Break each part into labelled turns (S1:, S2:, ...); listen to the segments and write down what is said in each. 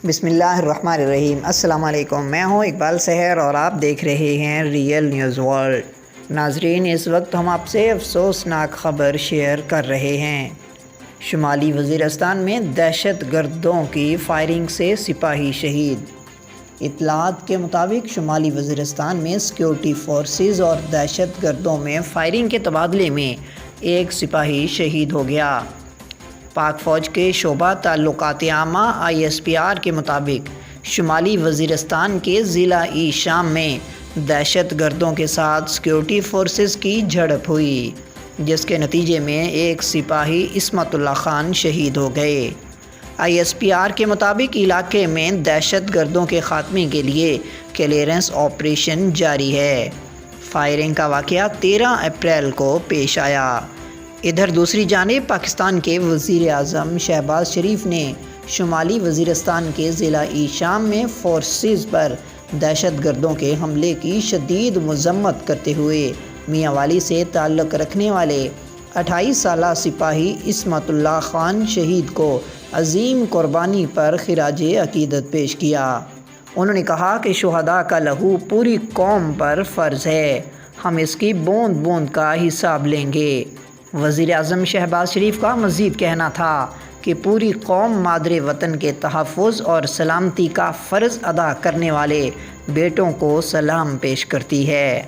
S1: بسم اللہ الرحمن الرحیم۔ السلام علیکم، میں ہوں اقبال سحر اور آپ دیکھ رہے ہیں ریئل نیوز ورلڈ۔ ناظرین، اس وقت ہم آپ سے افسوسناک خبر شیئر کر رہے ہیں۔ شمالی وزیرستان میں دہشت گردوں کی فائرنگ سے سپاہی شہید۔ اطلاعات کے مطابق شمالی وزیرستان میں سیکیورٹی فورسز اور دہشت گردوں میں فائرنگ کے تبادلے میں ایک سپاہی شہید ہو گیا۔ پاک فوج کے شعبہ تعلقات عامہ ISPR کے مطابق شمالی وزیرستان کے ضلع شام میں دہشت گردوں کے ساتھ سیکیورٹی فورسز کی جھڑپ ہوئی، جس کے نتیجے میں ایک سپاہی عصمت اللہ خان شہید ہو گئے۔ ISPR کے مطابق علاقے میں دہشت گردوں کے خاتمے کے لیے کلیئرنس آپریشن جاری ہے۔ فائرنگ کا واقعہ 13 اپریل کو پیش آیا۔ ادھر دوسری جانب پاکستان کے وزیر اعظم شہباز شریف نے شمالی وزیرستان کے ضلع شام میں فورسز پر دہشت گردوں کے حملے کی شدید مذمت کرتے ہوئے میاں والی سے تعلق رکھنے والے 28 سالہ سپاہی عصمت اللہ خان شہید کو عظیم قربانی پر خراج عقیدت پیش کیا۔ انہوں نے کہا کہ شہداء کا لہو پوری قوم پر فرض ہے، ہم اس کی بوند بوند کا حساب لیں گے۔ وزیر اعظم شہباز شریف کا مزید کہنا تھا کہ پوری قوم مادر وطن کے تحفظ اور سلامتی کا فرض ادا کرنے والے بیٹوں کو سلام پیش کرتی ہے۔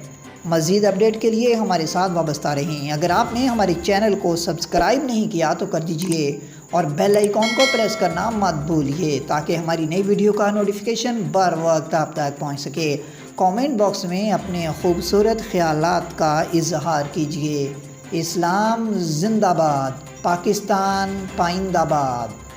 S1: مزید اپڈیٹ کے لیے ہمارے ساتھ وابستہ رہیں۔ اگر آپ نے ہمارے چینل کو سبسکرائب نہیں کیا تو کر دیجئے اور بیل آئیکن کو پریس کرنا مت بھولیے تاکہ ہماری نئی ویڈیو کا نوٹیفیکیشن بر وقت آپ تک پہنچ سکے۔ کامنٹ باکس میں اپنے خوبصورت خیالات کا اظہار کیجئے۔ اسلام زندہ باد، پاکستان پائندہ باد۔